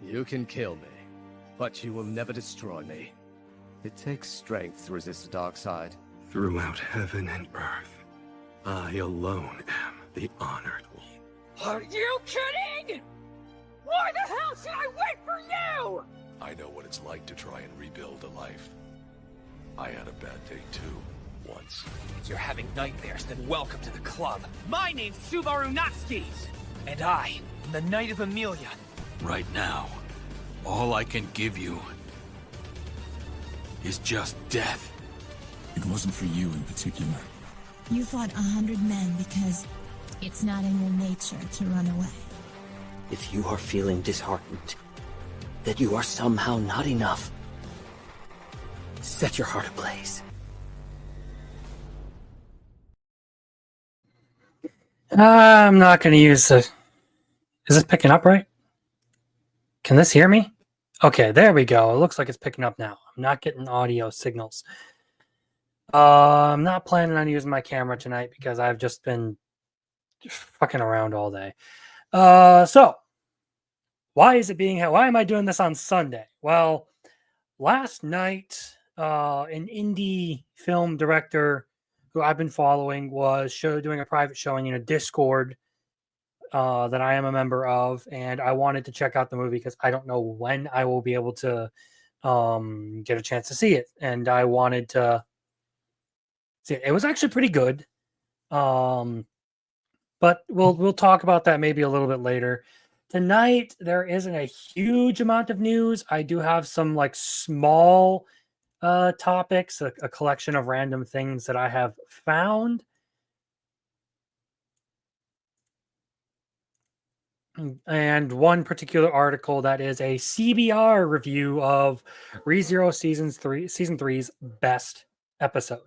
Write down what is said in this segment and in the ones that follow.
You can kill me, but you will never destroy me. It takes strength to resist the dark side. Throughout heaven and earth, I alone am the honored one. Are you kidding? Why the hell should I wait for you? I know what it's like to try and rebuild a life. I had a bad day too, once. If you're having nightmares, then welcome to the club. My name's Subaru Natsuki, and I am the Knight of Amelia. Right now, all I can give you is just death. It wasn't for you in particular. You fought 100 men because it's not in your nature to run away. If you are feeling disheartened, that you are somehow not enough, set your heart ablaze. I'm not going to use the... Is this picking up right? Can this hear me? Okay, there we go. It looks like it's picking up now. I'm not getting audio signals. I'm not planning on using my camera tonight because I've just been fucking around all day. So, why am I doing this on Sunday? Well, last night, an indie film director who I've been following was doing a private showing in a Discord that I am a member of, and I wanted to check out the movie because I don't know when I will be able to get a chance to see it, and I wanted to see it. It was actually pretty good, but we'll talk about that maybe a little bit later. Tonight there isn't a huge amount of news. I do have some like small topics, a collection of random things that I have found. And one particular article that is a CBR review of ReZero Season 3's best episode.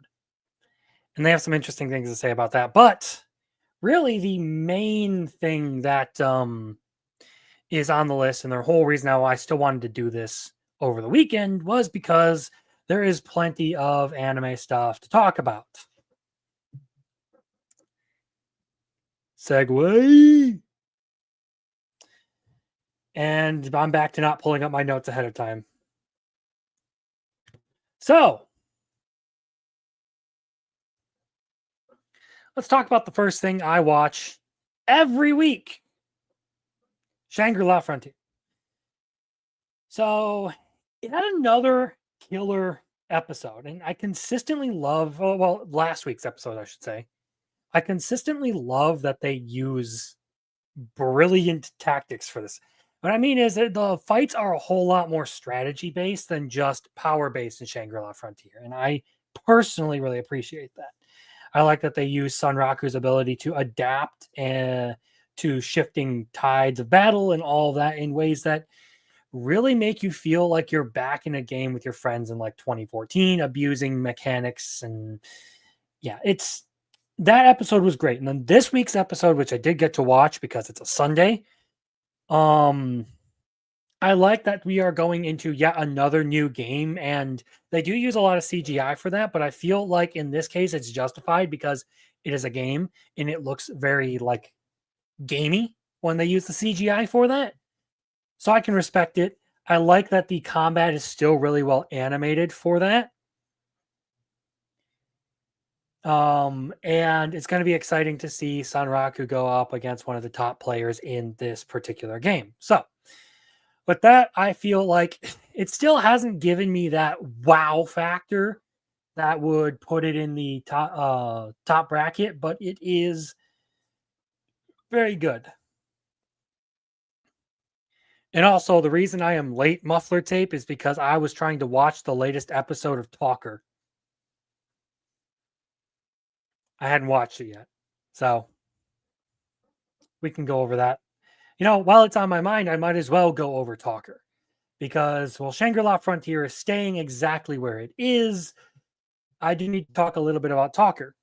And they have some interesting things to say about that. But really the main thing that is on the list, and the whole reason now I still wanted to do this over the weekend, was because there is plenty of anime stuff to talk about. Segue. And I'm back to not pulling up my notes ahead of time. So, let's talk about the first thing I watch every week. Shangri-La Frontier. So, it had another killer episode. And I consistently love, well, last week's episode, I should say. I consistently love that they use brilliant tactics for this. What I mean is that the fights are a whole lot more strategy-based than just power-based in Shangri-La Frontier. And I personally really appreciate that. I like that they use Sunraku's ability to adapt to shifting tides of battle and all of that in ways that really make you feel like you're back in a game with your friends in like 2014, abusing mechanics. And yeah, that episode was great. And then this week's episode, which I did get to watch because it's a Sunday, I like that we are going into yet another new game, and they do use a lot of CGI for that, but I feel like in this case it's justified because it is a game and it looks very like gamey when they use the CGI for that. So I can respect it. I like that the combat is still really well animated for that. And it's going to be exciting to see Sunraku go up against one of the top players in this particular game. So, with that, I feel like it still hasn't given me that wow factor that would put it in the top bracket, but it is very good. And also, the reason I am late, Muffler Tape, is because I was trying to watch the latest episode of Talker. I hadn't watched it yet. So we can go over that. You know, while it's on my mind, I might as well go over Talker. Because, well, Shangri-La Frontier is staying exactly where it is. I do need to talk a little bit about Talker.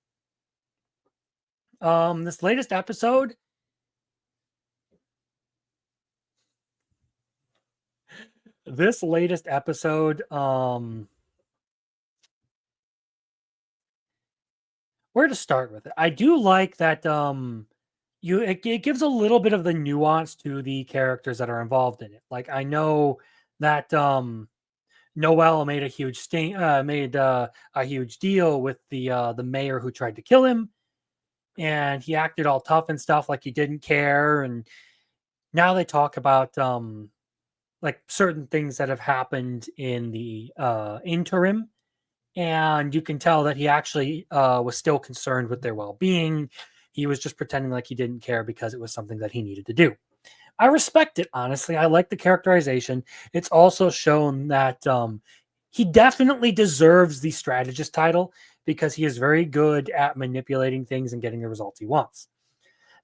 This latest episode... where to start with it? I do like that it gives a little bit of the nuance to the characters that are involved in it. Like I know that Noel made a huge a huge deal with the mayor who tried to kill him, and he acted all tough and stuff like he didn't care. And now they talk about like certain things that have happened in the interim, and you can tell that he actually was still concerned with their well-being. He was just pretending like he didn't care because it was something that he needed to do. I respect it, honestly. I like the characterization. It's also shown that he definitely deserves the strategist title because he is very good at manipulating things and getting the results he wants.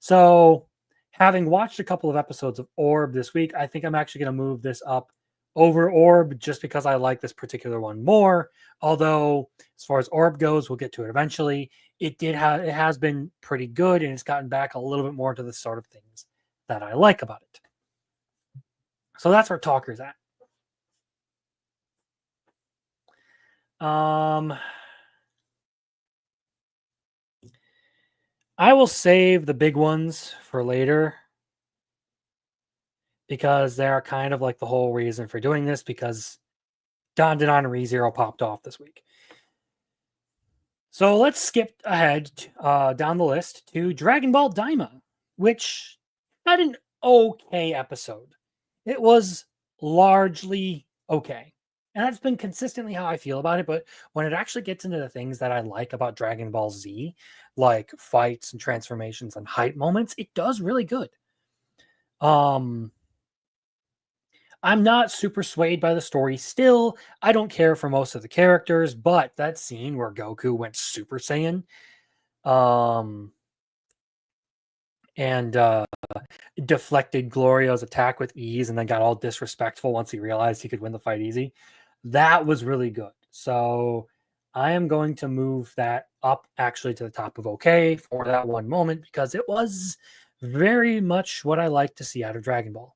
So, having watched a couple of episodes of Orb this week, I think I'm actually going to move this up over Orb just because I like this particular one more. Although, as far as Orb goes, we'll get to it eventually. It has been pretty good, and it's gotten back a little bit more to the sort of things that I like about it. So that's where Talker's at. I will save the big ones for later because they are kind of like the whole reason for doing this, because Don ReZero popped off this week. So let's skip ahead down the list to Dragon Ball Daima, which had an okay episode. It was largely okay. And that's been consistently how I feel about it. But when it actually gets into the things that I like about Dragon Ball Z, like fights and transformations and hype moments, it does really good. I'm not super swayed by the story still. I don't care for most of the characters, but that scene where Goku went Super Saiyan, and deflected Glorio's attack with ease and then got all disrespectful once he realized he could win the fight easy. That was really good. So I am going to move that up actually to the top of okay for that one moment because it was very much what I like to see out of Dragon Ball.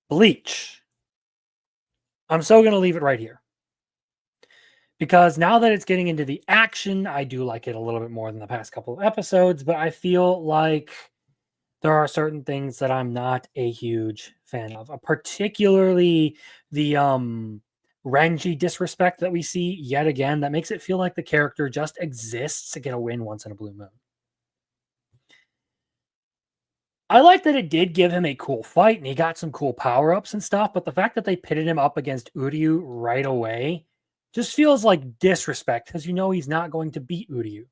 Bleach. I'm so going to leave it right here. Because now that it's getting into the action, I do like it a little bit more than the past couple of episodes, but I feel like there are certain things that I'm not a huge fan of, particularly the Renji disrespect that we see yet again that makes it feel like the character just exists to get a win once in a blue moon. I like that it did give him a cool fight and he got some cool power-ups and stuff, but the fact that they pitted him up against Uryu right away just feels like disrespect because you know he's not going to beat Uryu.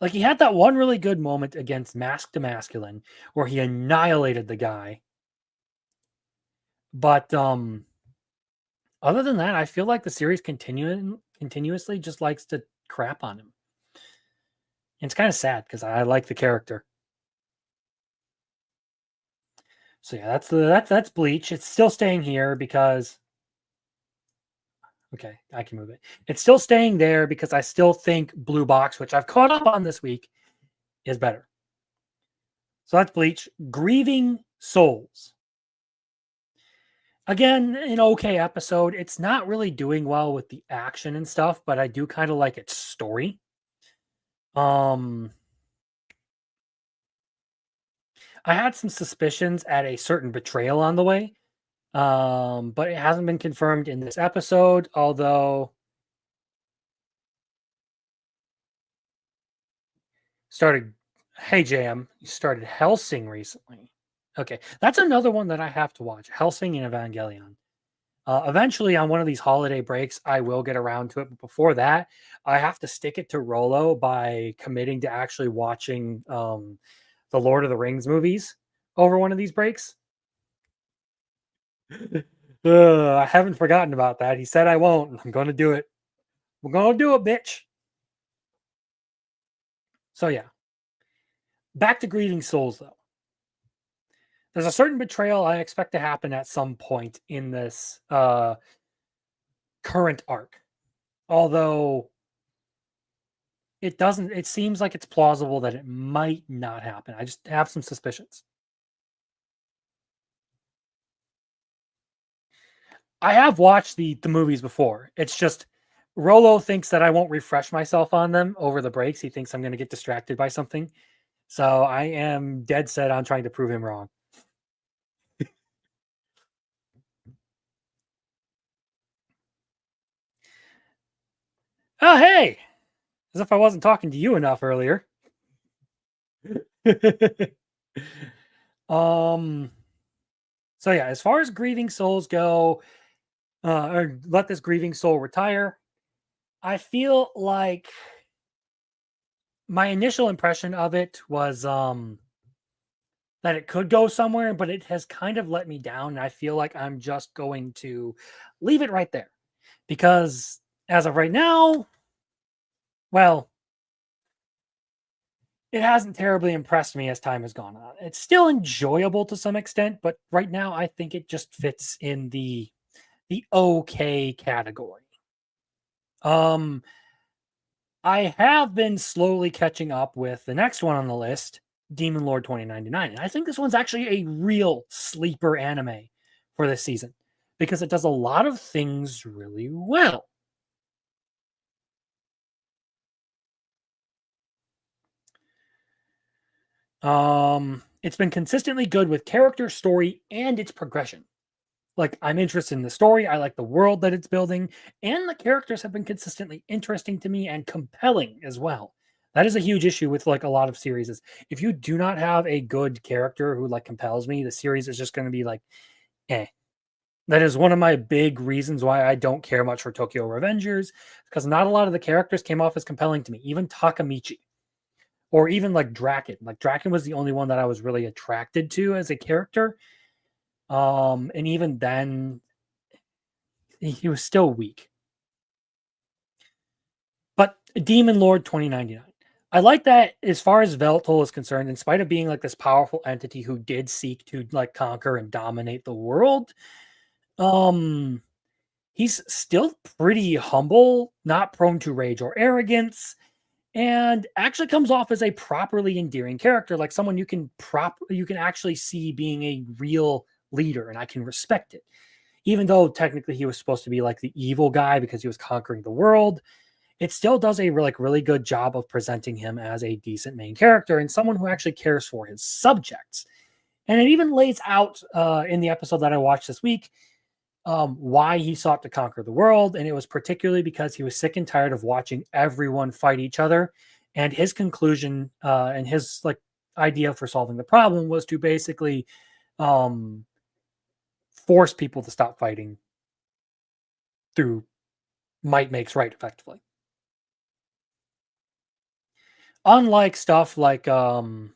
Like he had that one really good moment against Mask to Masculine where he annihilated the guy. But other than that, I feel like the series continuously just likes to crap on him. And it's kind of sad because I like the character. So yeah, that's Bleach. It's still staying here because okay, I can move it. It's still staying there because I still think Blue Box, which I've caught up on this week, is better. So that's Bleach. Grieving Souls. Again, an okay episode. It's not really doing well with the action and stuff, but I do kind of like its story. I had some suspicions at a certain betrayal on the way, but it hasn't been confirmed in this episode, although hey JM, you started Hellsing recently. Okay, that's another one that I have to watch, Hellsing and Evangelion. Eventually, on one of these holiday breaks, I will get around to it. But before that, I have to stick it to Rolo by committing to actually watching the Lord of the Rings movies over one of these breaks. I haven't forgotten about that. He said I won't. I'm going to do it. We're going to do it, bitch. So, yeah. Back to Grieving Souls, though. There's a certain betrayal I expect to happen at some point in this current arc. Although it doesn't, it seems like it's plausible that it might not happen. I just have some suspicions. I have watched the movies before. It's just Rolo thinks that I won't refresh myself on them over the breaks. He thinks I'm going to get distracted by something. So I am dead set on trying to prove him wrong. Oh, hey! As if I wasn't talking to you enough earlier. So yeah, as far as grieving souls go, or let this grieving soul retire, I feel like my initial impression of it was that it could go somewhere, but it has kind of let me down. And I feel like I'm just going to leave it right there. Because as of right now, well, it hasn't terribly impressed me as time has gone on. It's still enjoyable to some extent, but right now I think it just fits in the okay category. I have been slowly catching up with the next one on the list, Demon Lord 2099. And I think this one's actually a real sleeper anime for this season because it does a lot of things really well. It's been consistently good with character, story, and its progression. Like, I'm interested in the story, I like the world that it's building, and the characters have been consistently interesting to me and compelling as well. That is a huge issue with like a lot of series is if you do not have a good character who like compels me, the series is just going to be like, eh. That is one of my big reasons why I don't care much for Tokyo Revengers, because not a lot of the characters came off as compelling to me, even Takamichi. Or even like Draken. Like Draken was the only one that I was really attracted to as a character. And even then, he was still weak. But Demon Lord 2099. I like that as far as Veltol is concerned, in spite of being like this powerful entity who did seek to like conquer and dominate the world, he's still pretty humble, not prone to rage or arrogance, and actually comes off as a properly endearing character, like someone you can actually see being a real leader, and I can respect it. Even though technically he was supposed to be like the evil guy because he was conquering the world, it still does a really good job of presenting him as a decent main character and someone who actually cares for his subjects. And it even lays out in the episode that I watched this week why he sought to conquer the world. And it was particularly because he was sick and tired of watching everyone fight each other. And his conclusion and his like idea for solving the problem was to basically force people to stop fighting through might makes right, effectively. Unlike stuff like why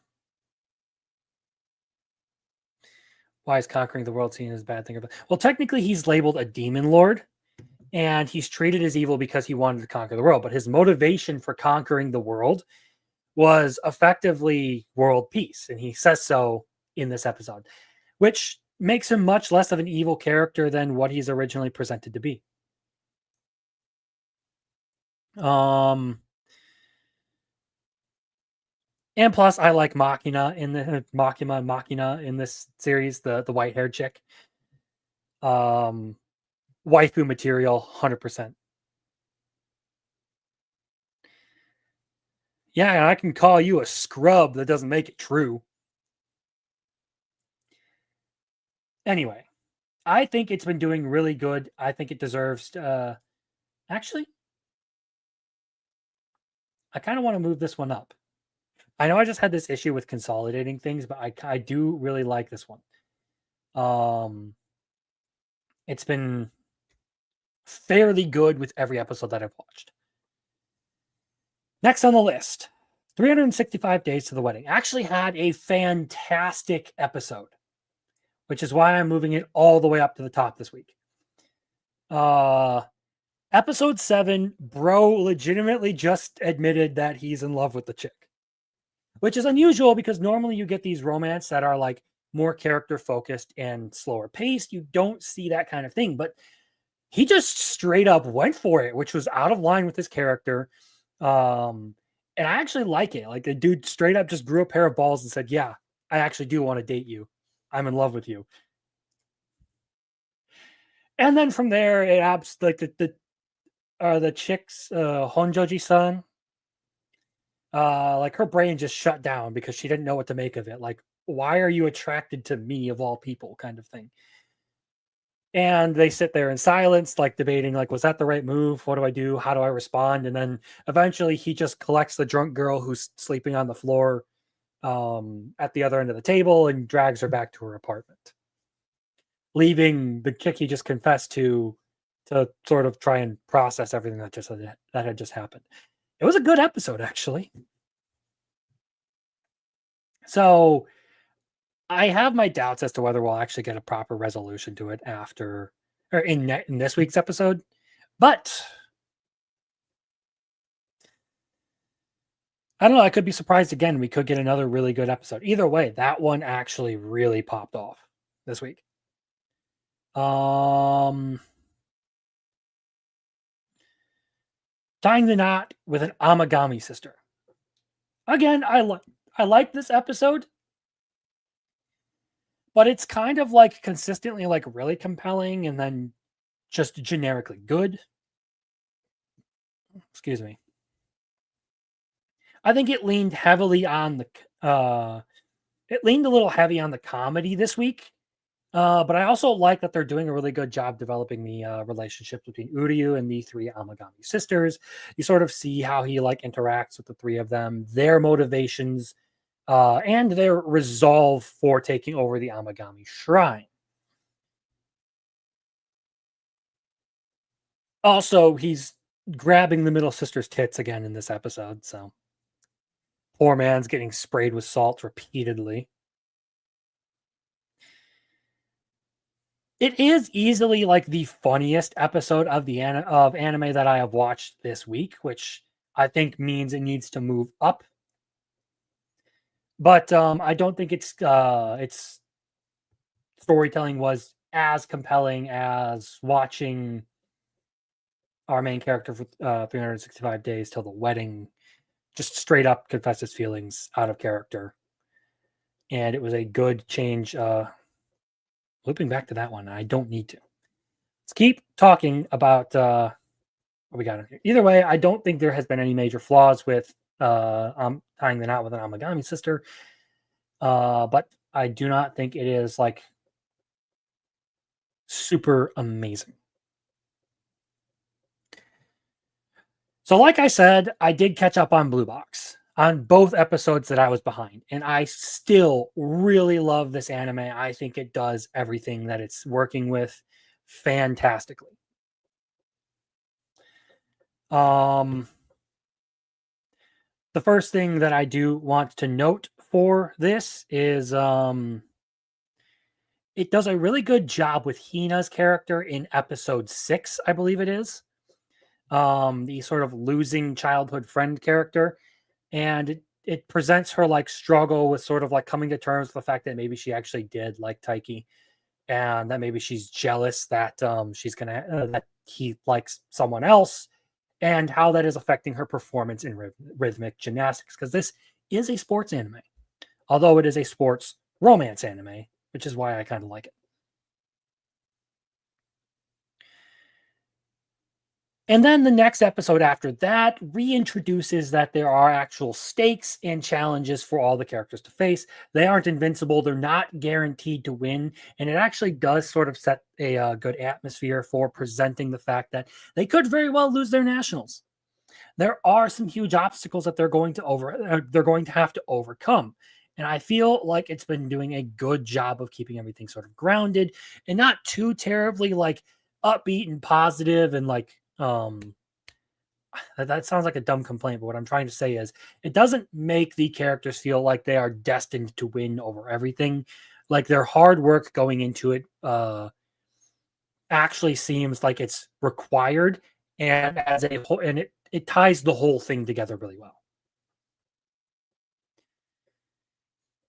is conquering the world seen as a bad thing? Well, technically he's labeled a demon lord and he's treated as evil because he wanted to conquer the world, but his motivation for conquering the world was effectively world peace, and he says so in this episode, which makes him much less of an evil character than what he's originally presented to be. And plus, I like Machina in this series, the white-haired chick. Waifu material, 100%. Yeah, and I can call you a scrub. That doesn't make it true. Anyway, I think it's been doing really good. I think it deserves actually, I kind of want to move this one up. I know I just had this issue with consolidating things, but I do really like this one. It's been fairly good with every episode that I've watched. Next on the list, 365 Days to the Wedding. Actually had a fantastic episode, which is why I'm moving it all the way up to the top this week. Episode 7, bro legitimately just admitted that he's in love with the chick. Which is unusual because normally you get these romance that are like more character focused and slower paced. You don't see that kind of thing, but he just straight up went for it, which was out of line with his character. And I actually like it. Like the dude straight up just grew a pair of balls and said, yeah, I actually do want to date you. I'm in love with you. And then from there, it like the chick's Honjoji-san, like her brain just shut down because she didn't know what to make of it. Like, why are you attracted to me of all people, kind of thing. And they sit there in silence, like debating, like, was that the right move? What do I do? How do I respond? And then eventually he just collects the drunk girl who's sleeping on the floor at the other end of the table and drags her back to her apartment, leaving the chick he just confessed to sort of try and process everything that had just happened. It was a good episode, actually. So I have my doubts as to whether we'll actually get a proper resolution to it after or in this week's episode, but I don't know. I could be surprised again. We could get another really good episode. Either way, that one actually really popped off this week. Tying the knot with an Amagami sister. Again, I like this episode, but it's kind of like consistently like really compelling and then just generically good. Excuse me. I think it leaned heavily on it leaned a little heavy on the comedy this week. But I also like that they're doing a really good job developing the relationship between Uryu and the three Amagami sisters. You sort of see how he like interacts with the three of them, their motivations, and their resolve for taking over the Amagami Shrine. Also, he's grabbing the middle sister's tits again in this episode, so poor man's getting sprayed with salt repeatedly. It is easily like the funniest episode of anime that I have watched this week, which I think means it needs to move up. But I don't think its storytelling was as compelling as watching our main character for 365 days till the wedding just straight up confess his feelings out of character. And it was a good change. Looping back to that one, I don't need to. Let's keep talking about what we got in here. Either way, I don't think there has been any major flaws with tying the knot with an Amagami sister. But I do not think it is like super amazing. So like I said, I did catch up on Blue Box on both episodes that I was behind. And I still really love this anime. I think it does everything that it's working with fantastically. The first thing that I do want to note for this is it does a really good job with Hina's character in episode 6, I believe it is. The sort of losing childhood friend character. And it presents her like struggle with sort of like coming to terms with the fact that maybe she actually did like Taiki, and that maybe she's jealous that that he likes someone else, and how that is affecting her performance in rhythmic gymnastics, because this is a sports anime, although it is a sports romance anime, which is why I kind of like it. And then the next episode after that reintroduces that there are actual stakes and challenges for all the characters to face. They aren't invincible. They're not guaranteed to win. And it actually does sort of set a good atmosphere for presenting the fact that they could very well lose their nationals. There are some huge obstacles that they're going to have to overcome. And I feel like it's been doing a good job of keeping everything sort of grounded and not too terribly like upbeat and positive and like, that sounds like a dumb complaint, but what I'm trying to say is it doesn't make the characters feel like they are destined to win over everything. Like their hard work going into it actually seems like it's required, and as a whole, and it ties the whole thing together really well.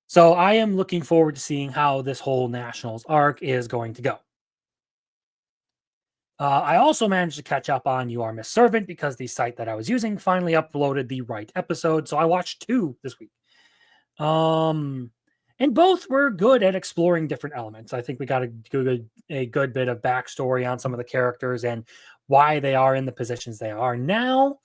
So I am looking forward to seeing how this whole Nationals arc is going to go. I also managed to catch up on You Are Miss Servant because the site that I was using finally uploaded the right episode. So I watched 2 this week. And both were good at exploring different elements. I think we got a good bit of backstory on some of the characters and why they are in the positions they are now.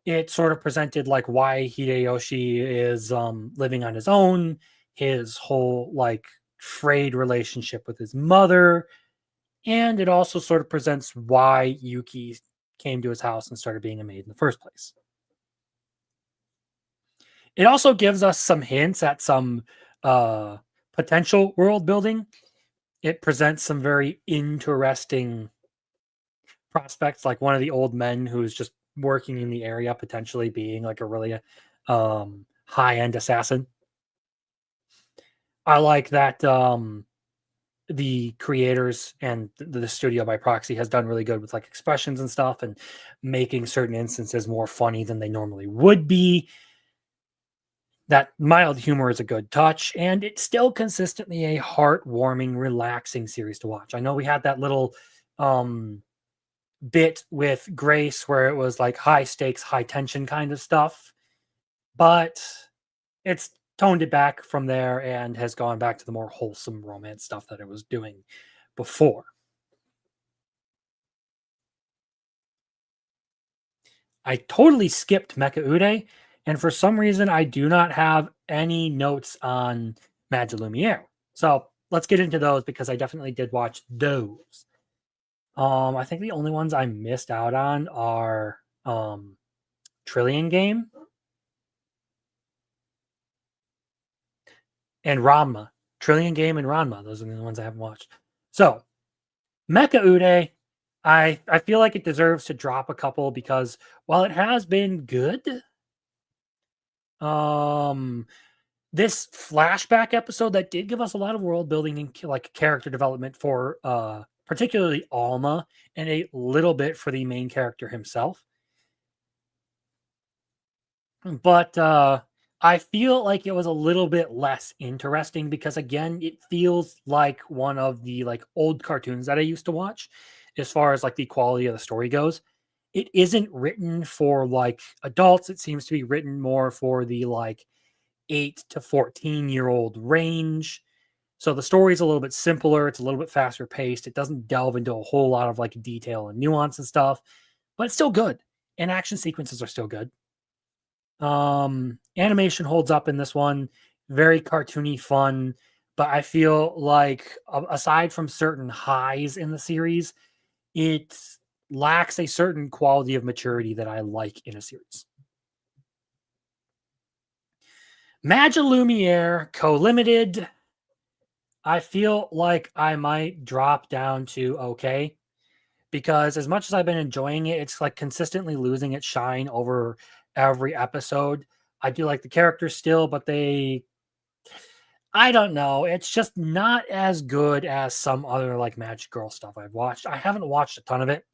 It sort of presented like why Hideyoshi is living on his own, his whole like frayed relationship with his mother, and it also sort of presents why Yuki came to his house and started being a maid in the first place. It also gives us some hints at some potential world building. It presents some very interesting prospects, like one of the old men who's just working in the area, potentially being like a really high-end assassin. I like that the creators and the studio by proxy has done really good with like expressions and stuff and making certain instances more funny than they normally would be. That mild humor is a good touch, and it's still consistently a heartwarming, relaxing series to watch. I know we had that little bit with Grace where it was like high stakes, high tension kind of stuff, but it's toned it back from there and has gone back to the more wholesome romance stuff that it was doing before. I totally skipped Mecha Ude, and for some reason I do not have any notes on Magie Lumiere. So let's get into those because I definitely did watch those. I think the only ones I missed out on are Trillion Game and Ranma. Trillion Game and Ranma. Those are the ones I haven't watched. So Mecha Ude, I feel like it deserves to drop a couple because while it has been good, this flashback episode that did give us a lot of world building and like character development for particularly Alma and a little bit for the main character himself. But I feel like it was a little bit less interesting because again, it feels like one of the like old cartoons that I used to watch as far as like the quality of the story goes. It isn't written for like adults. It seems to be written more for the like 8 to 14-year-old range. So the story is a little bit simpler. It's a little bit faster paced. It doesn't delve into a whole lot of like detail and nuance and stuff, but it's still good. And action sequences are still good. Animation holds up in this one. Very cartoony, fun. But I feel like aside from certain highs in the series, it lacks a certain quality of maturity that I like in a series. Magie Lumiere Co-Limited, I feel like I might drop down to okay, because as much as I've been enjoying it, it's like consistently losing its shine over every episode. I do like the characters still, but I don't know. It's just not as good as some other like Magic Girl stuff I've watched. I haven't watched a ton of it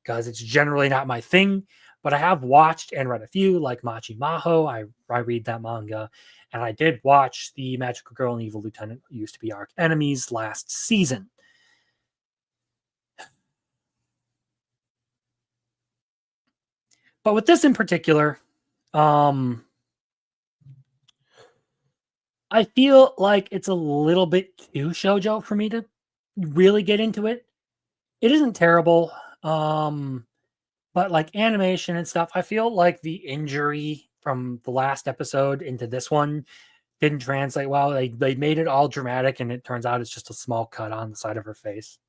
because it's generally not my thing, but I have watched and read a few like Machi Maho. I read that manga, and I did watch the Magical Girl and Evil Lieutenant used to be Arch Enemies last season. But with this in particular, I feel like it's a little bit too shoujo for me to really get into it. It isn't terrible, but like animation and stuff, I feel like the injury from the last episode into this one didn't translate well. They made it all dramatic, and it turns out it's just a small cut on the side of her face.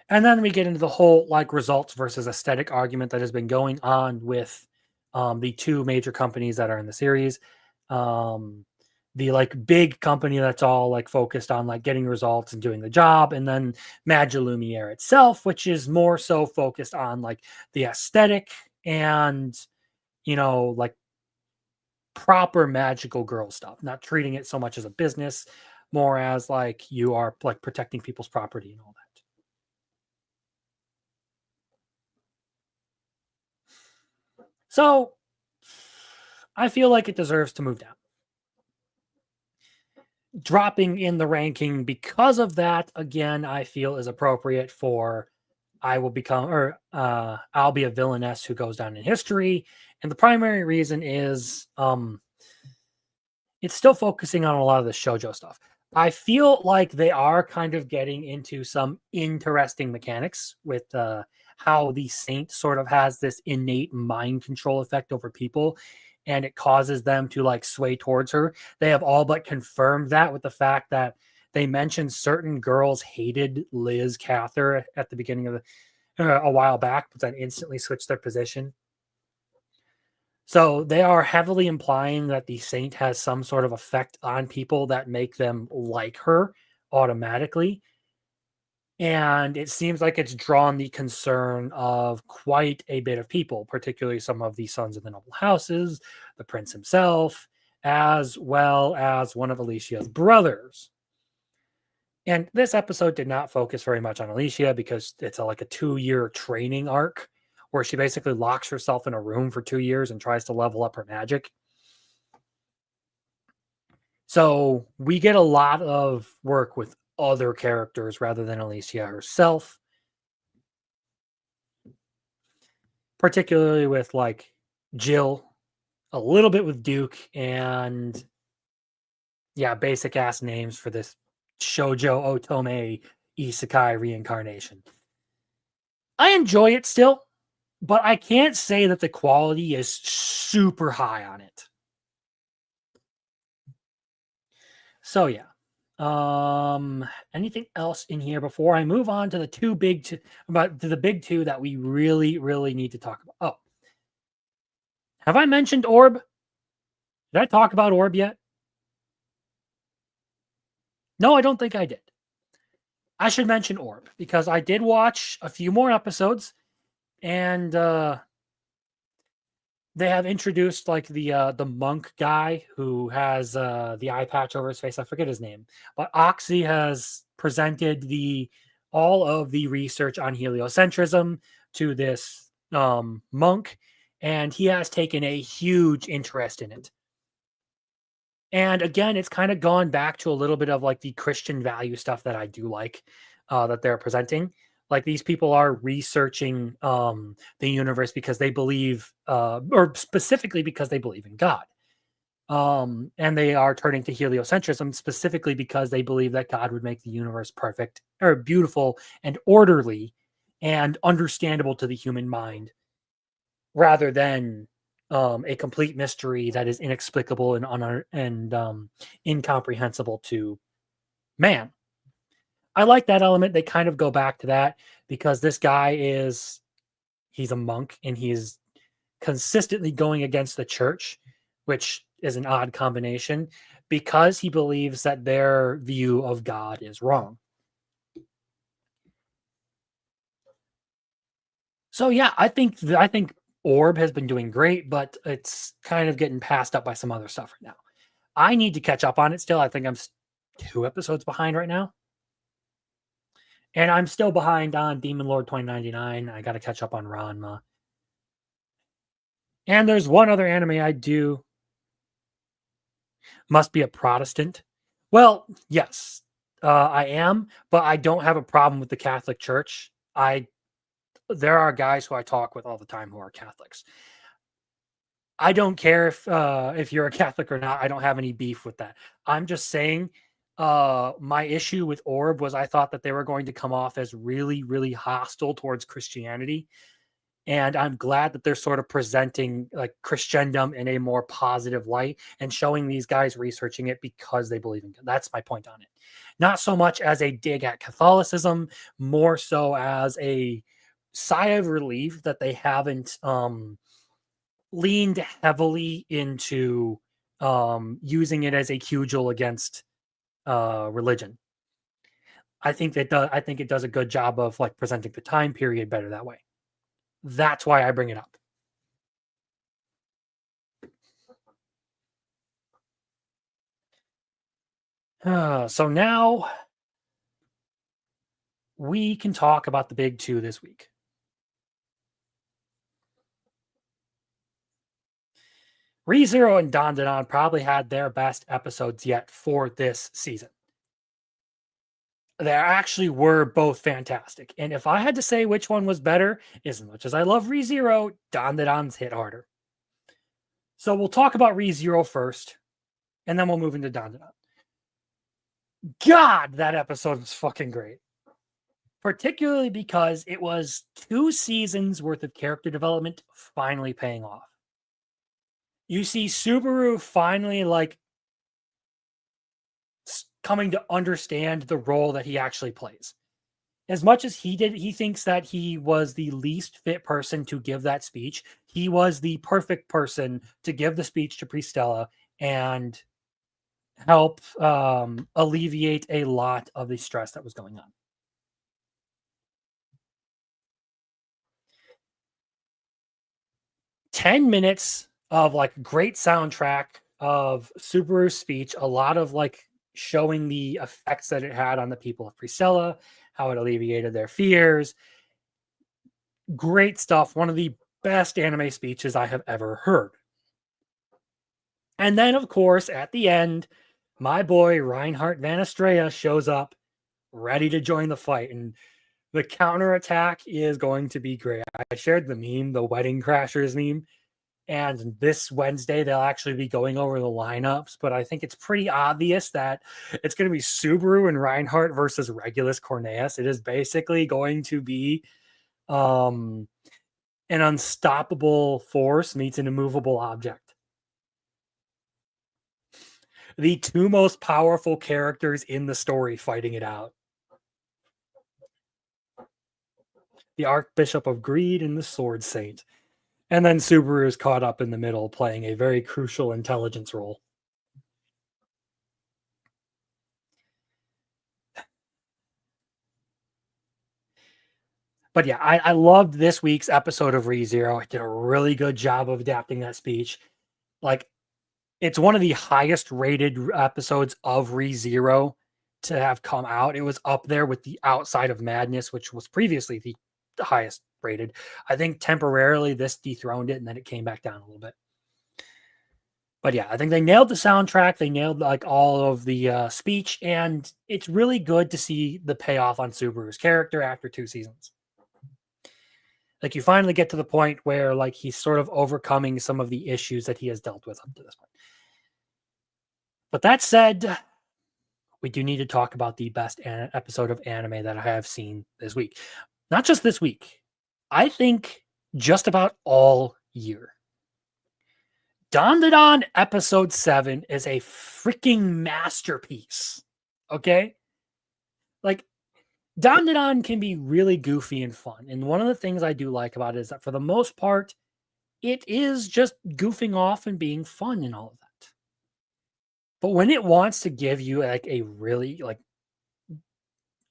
And then we get into the whole like results versus aesthetic argument that has been going on with the two major companies that are in the series. The like big company that's all like focused on like getting results and doing the job, and then Magie Lumiere itself, which is more so focused on like the aesthetic and, you know, like proper magical girl stuff, not treating it so much as a business, more as like you are like protecting people's property and all that. So I feel like it deserves to move down. Dropping in the ranking because of that, again, I feel is appropriate for I'll be a villainess who goes down in history. And the primary reason is it's still focusing on a lot of the shoujo stuff. I feel like they are kind of getting into some interesting mechanics with how the Saint sort of has this innate mind control effect over people, and it causes them to like sway towards her. They have all but confirmed that with the fact that they mentioned certain girls hated Liz Cather at the beginning of a while back, but then instantly switched their position. So they are heavily implying that the Saint has some sort of effect on people that make them like her automatically. And it seems like it's drawn the concern of quite a bit of people, particularly some of the sons of the noble houses, the prince himself, as well as one of Alicia's brothers. And this episode did not focus very much on Alicia because it's like a 2-year training arc where she basically locks herself in a room for 2 years and tries to level up her magic. So we get a lot of work with other characters rather than Alicia herself, particularly with like Jill, a little bit with Duke, and yeah, basic ass names for this Shoujo Otome Isekai reincarnation. I enjoy it still, but I can't say that the quality is super high on it. So yeah. Anything else in here before I move on to the big two that we really, really need to talk about? Oh, have I mentioned Orb? Did I talk about Orb yet? No, I don't think I did. I should mention Orb because I did watch a few more episodes, and they have introduced like the monk guy who has the eye patch over his face. I forget his name, but Oxy has presented all of the research on heliocentrism to this monk, and he has taken a huge interest in it. And again, it's kind of gone back to a little bit of like the Christian value stuff that I do like that they're presenting. Like these people are researching the universe because they believe, or specifically because they believe in God. And they are turning to heliocentrism specifically because they believe that God would make the universe perfect or beautiful and orderly and understandable to the human mind rather than a complete mystery that is inexplicable and incomprehensible to man. I like that element. They kind of go back to that because this guy he's a monk and he's consistently going against the church, which is an odd combination because he believes that their view of God is wrong. So yeah, I think Orb has been doing great, but it's kind of getting passed up by some other stuff right now. I need to catch up on it still. I think I'm 2 episodes behind right now. And I'm still behind on Demon Lord 2099. I got to catch up on Ranma. And there's one other anime I do. Must be a Protestant. Well, yes, I am, but I don't have a problem with the Catholic Church. There are guys who I talk with all the time who are Catholics. I don't care if you're a Catholic or not. I don't have any beef with that. I'm just saying my issue with Orb was I thought that they were going to come off as really, really hostile towards Christianity. And I'm glad that they're sort of presenting like Christendom in a more positive light and showing these guys researching it because they believe in God. That's my point on it. Not so much as a dig at Catholicism, more so as a sigh of relief that they haven't leaned heavily into using it as a cudgel against religion. I think it does a good job of like presenting the time period better that way. That's why I bring it up. So now we can talk about the big two this week. ReZero and Dandadan probably had their best episodes yet for this season. They actually were both fantastic. And if I had to say which one was better, as much as I love ReZero, Dandadan's hit harder. So we'll talk about ReZero first, and then we'll move into Dandadan. God, that episode was fucking great. Particularly because it was 2 seasons worth of character development finally paying off. You see Subaru finally like coming to understand the role that he actually plays. As much as he thinks that he was the least fit person to give that speech. He was the perfect person to give the speech to Pristella and help alleviate a lot of the stress that was going on. "10 minutes of like great soundtrack of Subaru's speech, a lot of like showing the effects that it had on the people of Priscilla, how it alleviated their fears. Great stuff. One of the best anime speeches I have ever heard. And then, of course, at the end, my boy Reinhardt Van Estrella shows up ready to join the fight. And the counterattack is going to be great. I shared the meme, the Wedding Crashers meme. And this Wednesday, they'll actually be going over the lineups. But I think it's pretty obvious that it's going to be Subaru and Reinhardt versus Regulus Corneas. It is basically going to be an unstoppable force meets an immovable object. The 2 most powerful characters in the story fighting it out. The Archbishop of Greed and the Sword Saint. And then Subaru is caught up in the middle, playing a very crucial intelligence role. But yeah, I loved this week's episode of ReZero. It did a really good job of adapting that speech. Like, it's one of the highest rated episodes of ReZero to have come out. It was up there with the Outside of Madness, which was previously the highest rated. I think temporarily this dethroned it and then it came back down a little bit. But yeah, I think they nailed the soundtrack. They nailed like all of the speech, and it's really good to see the payoff on Subaru's character after 2 seasons. Like, you finally get to the point where like he's sort of overcoming some of the issues that he has dealt with up to this point. But that said, we do need to talk about the best episode of anime that I have seen this week. Not just this week. I think just about all year. Dandadan episode 7 is a freaking masterpiece. Okay? Like, Dandadan can be really goofy and fun. And one of the things I do like about it is that for the most part, it is just goofing off and being fun and all of that. But when it wants to give you like a really like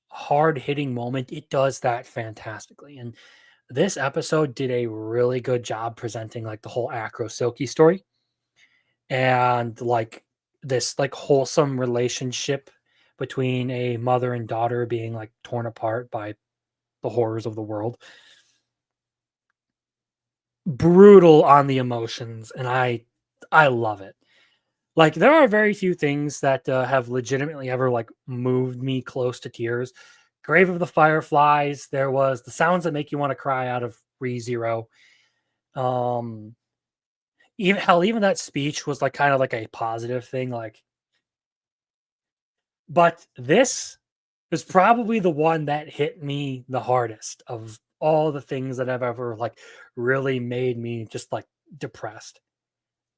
hard-hitting moment, it does that fantastically. And this episode did a really good job presenting like the whole Acro Silky story and like this like wholesome relationship between a mother and daughter being like torn apart by the horrors of the world. Brutal on the emotions, and I love it. Like, there are very few things that have legitimately ever like moved me close to tears. Grave of the Fireflies. There was The Sounds That Make You Want to Cry out of ReZero. Even that speech was like kind of like a positive thing. Like, but this is probably the one that hit me the hardest of all the things that have ever like really made me just like depressed.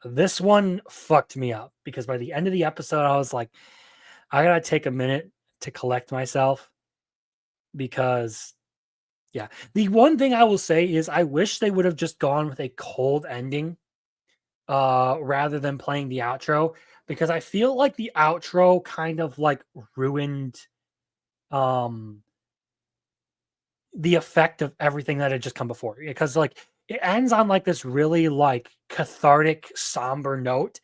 This one fucked me up because by the end of the episode, I was like, I gotta take a minute to collect myself because, yeah. The one thing I will say is I wish they would have just gone with a cold ending rather than playing the outro, because I feel like the outro kind of like ruined the effect of everything that had just come before, because like it ends on like this really like cathartic, somber note,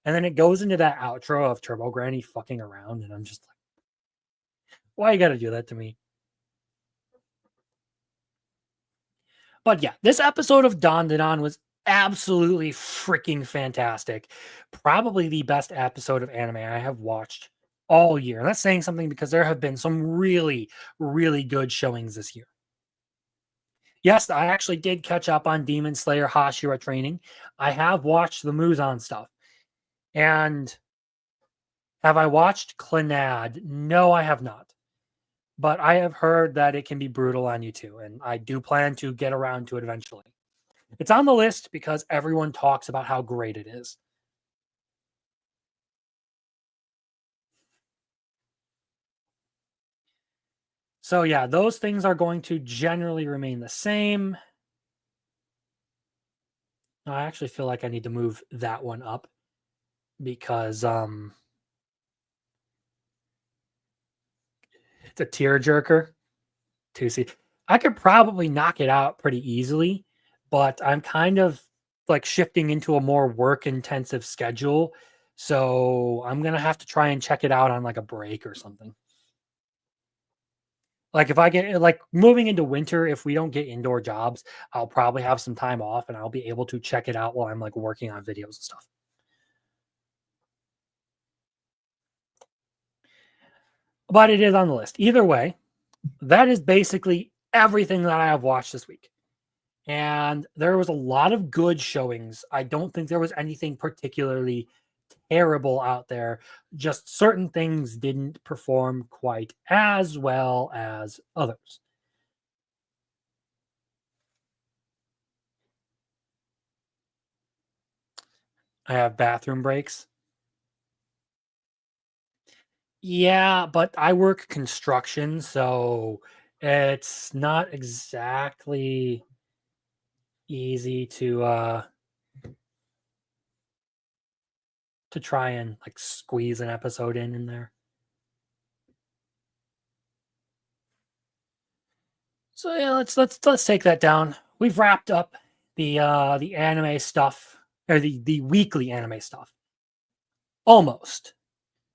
and then it goes into that outro of Turbo Granny fucking around, and I'm just like, why you gotta do that to me? But yeah, this episode of Dandadan was absolutely freaking fantastic. Probably the best episode of anime I have watched all year. And that's saying something because there have been some really, really good showings this year. Yes, I actually did catch up on Demon Slayer Hashira training. I have watched the Muzan stuff. And Have I watched Clannad? No, I have not. But I have heard that it can be brutal on you too, and I do plan to get around to it eventually. It's on the list because everyone talks about how great it is. So yeah, those things are going to generally remain the same. I actually feel like I need to move that one up because it's a tearjerker. 2C. I could probably knock it out pretty easily, but I'm kind of like shifting into a more work intensive schedule. So I'm going to have to try and check it out on like a break or something. Like if I get like moving into winter, if we don't get indoor jobs, I'll probably have some time off and I'll be able to check it out while I'm like working on videos and stuff. But it is on the list. Either way, that is basically everything that I have watched this week. And there was a lot of good showings. I don't think there was anything particularly terrible out there. Just certain things didn't perform quite as well as others. I have bathroom breaks. Yeah, but I work construction, so it's not exactly easy to try and like squeeze an episode in there. So yeah, let's take that down. We've wrapped up the anime stuff or the weekly anime stuff. Almost.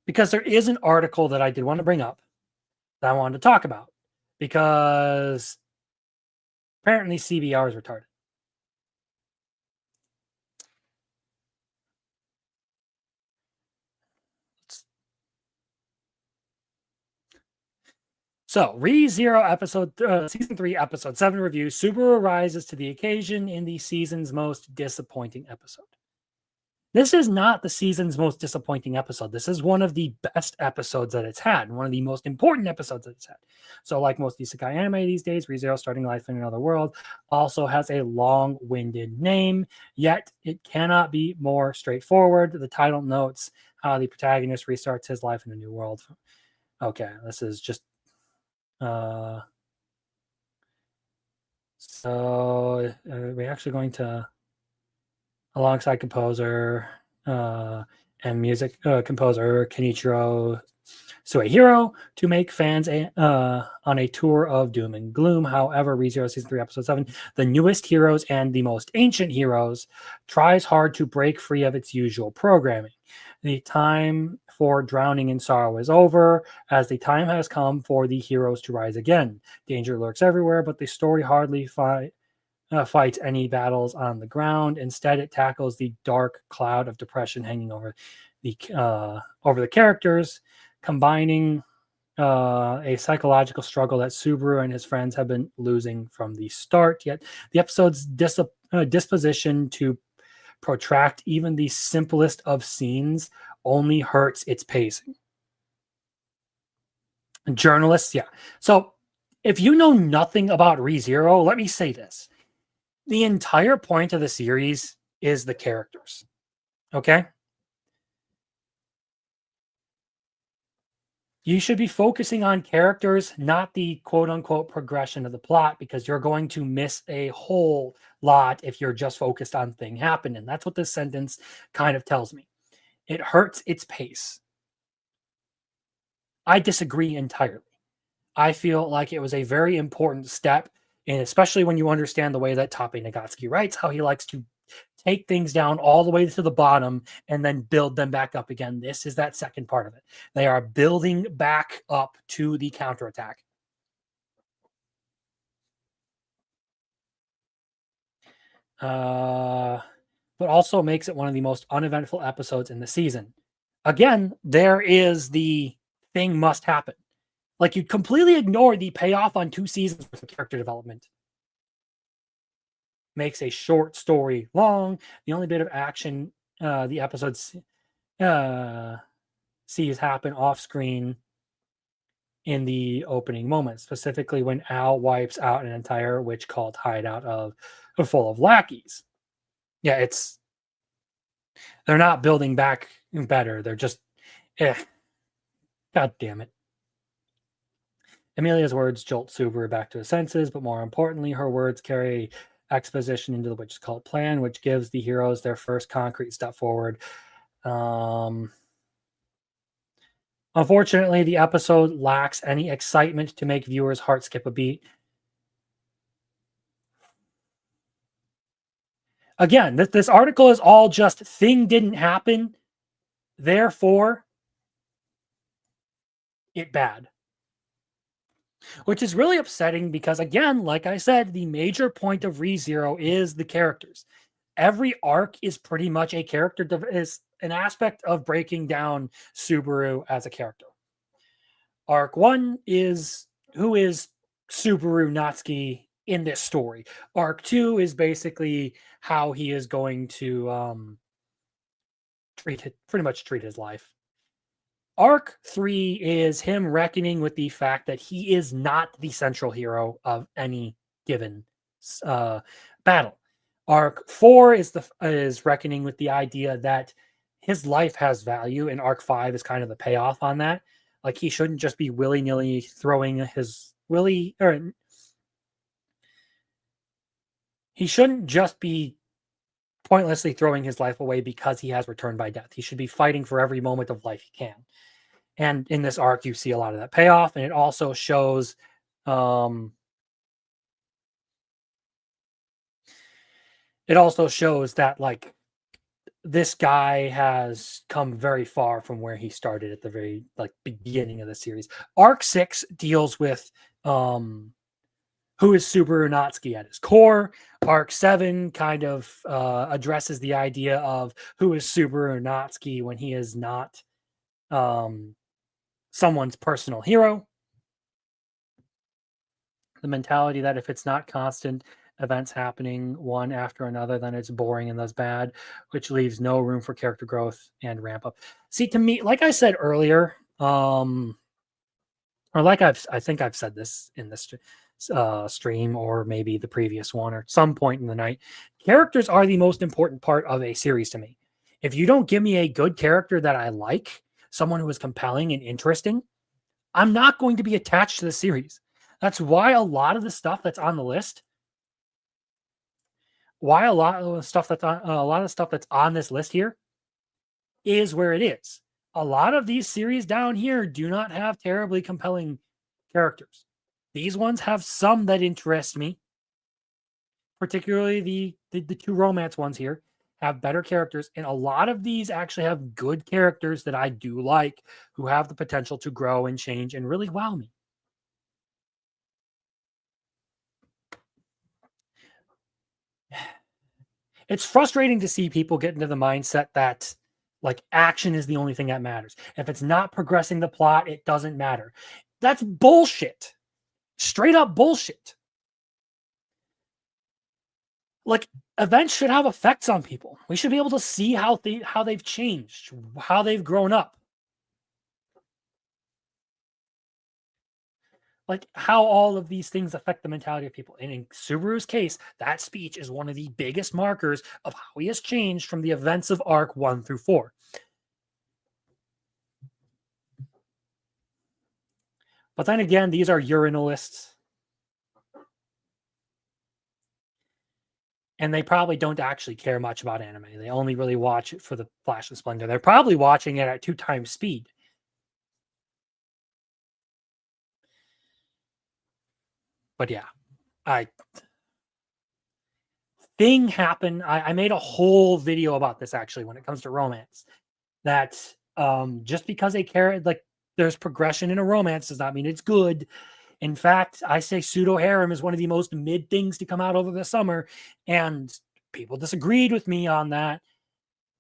Because there is an article that I did want to bring up that I wanted to talk about because apparently CBR is retarded. So, ReZero episode season 3 episode 7 review. Subaru rises to the occasion in the season's most disappointing episode. This is not the season's most disappointing episode. This is one of the best episodes that it's had, and one of the most important episodes that it's had. So, like most isekai anime these days, ReZero Starting Life in Another World also has a long-winded name, yet it cannot be more straightforward. The title notes how the protagonist restarts his life in a new world. Okay, this is just we're actually going to, alongside composer and music composer Kenichiro Suehiro, to make fans on a tour of doom and gloom. However, ReZero Season 3 Episode 7, the newest heroes and the most ancient heroes, tries hard to break free of its usual programming. The time for drowning in sorrow is over, as the time has come for the heroes to rise again. Danger lurks everywhere, but the story hardly fights any battles on the ground. Instead, it tackles the dark cloud of depression hanging over the characters, combining a psychological struggle that Subaru and his friends have been losing from the start. Yet the episode's disposition to protract even the simplest of scenes only hurts its pacing. Journalists, yeah. So if you know nothing about ReZero, let me say this. The entire point of the series is the characters. Okay? You should be focusing on characters, not the quote-unquote progression of the plot, because you're going to miss a whole lot if you're just focused on thing happening. That's what this sentence kind of tells me. It hurts its pace. I disagree entirely. I feel like it was a very important step, and especially when you understand the way that Tape Nagatsuki writes, how he likes to take things down all the way to the bottom and then build them back up again. This is that second part of it. They are building back up to the counterattack. But also makes it one of the most uneventful episodes in the season. Again, there is the thing must happen. Like, you completely ignore the payoff on 2 seasons worth of character development. Makes a short story long. The only bit of action the episode sees happen off screen in the opening moment, specifically when Al wipes out an entire witch cult hideout full of lackeys. Yeah, they're not building back better. They're just, God damn it. Amelia's words jolt Subaru back to his senses, but more importantly, her words carry exposition into the witch's cult plan, which gives the heroes their first concrete step forward. Unfortunately, the episode lacks any excitement to make viewers' heart skip a beat. Again, this article is all just thing didn't happen, therefore it bad. Which is really upsetting because, again, like I said, the major point of ReZero is the characters. Every arc is pretty much a character, is an aspect of breaking down Subaru as a character. Arc 1 is who is Subaru Natsuki in this story. Arc 2 is basically how he is going to pretty much treat his life. Arc 3 is him reckoning with the fact that he is not the central hero of any given battle. Arc 4 is reckoning with the idea that his life has value, and Arc 5 is kind of the payoff on that. Like, he shouldn't just be willy-nilly throwing he shouldn't just be pointlessly throwing his life away because he has returned by death. He should be fighting for every moment of life he can. And in this arc, you see a lot of that payoff, and it also shows that, like, this guy has come very far from where he started at the very, like, beginning of the series. Arc 6 deals with who is Subaru Natsuki at his core. Arc 7 kind of addresses the idea of who is Subaru Natsuki when he is not someone's personal hero. The mentality that if it's not constant events happening one after another, then it's boring and thus bad, which leaves no room for character growth and ramp up. See, to me, like I said earlier, or like I think I've said this in this stream, or maybe the previous one, or some point in the night, characters are the most important part of a series to me. If you don't give me a good character that I like, someone who is compelling and interesting, I'm not going to be attached to the series. That's why a lot of the stuff that's on the list, a lot of the stuff that's on this list here is where it is. A lot of these series down here do not have terribly compelling characters. These ones have some that interest me, particularly the two romance ones here have better characters, and a lot of these actually have good characters that I do like, who have the potential to grow and change and really wow me. It's frustrating to see people get into the mindset that, like, action is the only thing that matters. If it's not progressing the plot, it doesn't matter. That's bullshit. Straight up bullshit. Like, events should have effects on people. We should be able to see how they've changed, how they've grown up. Like, how all of these things affect the mentality of people. And in Subaru's case, that speech is one of the biggest markers of how he has changed from the events of Arc 1 through 4. But then again, these are urinalists. And they probably don't actually care much about anime. They only really watch it for the flash and splendor. They're probably watching it at 2 times speed. But yeah, thing happened. I made a whole video about this, actually, when it comes to romance. That just because there's progression in a romance does not mean it's good. In fact, I say pseudo harem is one of the most mid things to come out over the summer, and people disagreed with me on that.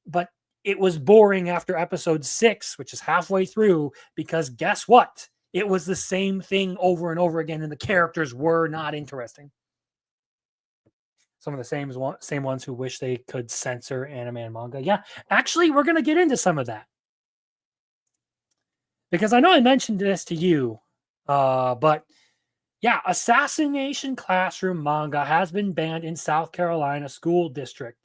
But it was boring after episode 6, which is halfway through, because guess what? It was the same thing over and over again, and the characters were not interesting. Some of the same ones who wish they could censor anime and manga. Yeah, actually, we're going to get into some of that. because I know I mentioned this to you, but yeah, Assassination Classroom manga has been banned in South Carolina school district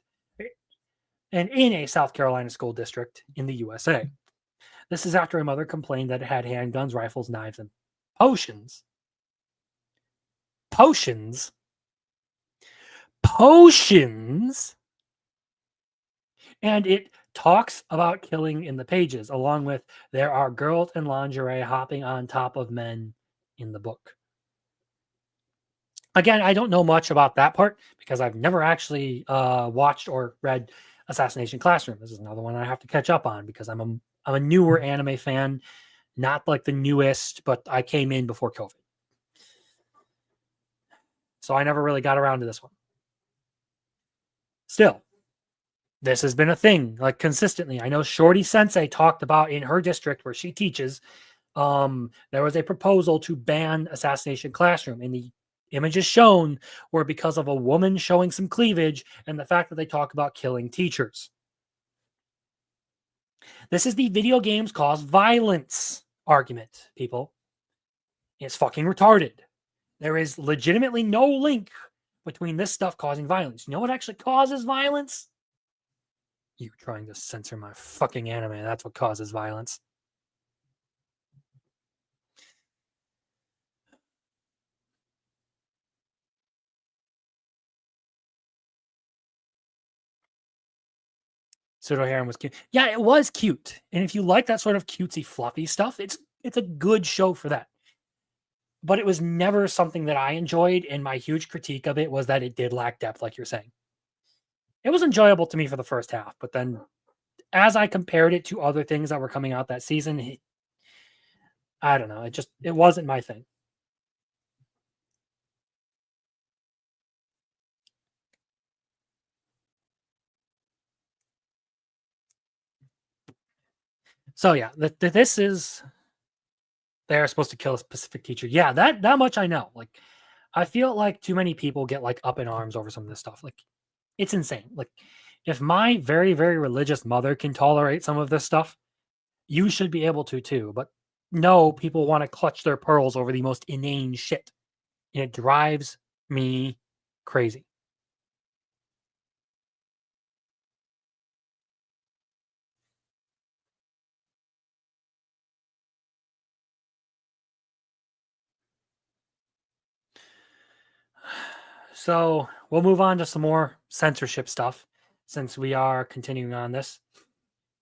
and in a South Carolina school district in the USA. This is after a mother complained that it had handguns, rifles, knives, and potions. Potions? Potions? And it talks about killing in the pages, along with there are girls in lingerie hopping on top of men in the book. Again, I don't know much about that part because I've never actually watched or read Assassination Classroom. This is another one I have to catch up on because I'm a newer anime fan, not like the newest, but I came in before COVID. So I never really got around to this one. Still, this has been a thing, like consistently. I know Shorty Sensei talked about in her district where she teaches, there was a proposal to ban Assassination Classroom, and the images shown were because of a woman showing some cleavage and the fact that they talk about killing teachers. This is the video games cause violence argument, people. It's fucking retarded. There is legitimately no link between this stuff causing violence. You know what actually causes violence? You trying to censor my fucking anime. That's what causes violence. Pseudo Harem was cute. Yeah, it was cute. And if you like that sort of cutesy, fluffy stuff, it's a good show for that. But it was never something that I enjoyed, and my huge critique of it was that it did lack depth, like you're saying. It was enjoyable to me for the first half, but then as I compared it to other things that were coming out that season, I don't know. It wasn't my thing. So yeah, this is they're supposed to kill a specific teacher. Yeah, that much I know. Like, I feel like too many people get like up in arms over some of this stuff. Like, it's insane. Like, if my very, very religious mother can tolerate some of this stuff, you should be able to too. But no, people want to clutch their pearls over the most inane shit. And it drives me crazy. So we'll move on to some more censorship stuff since we are continuing on this.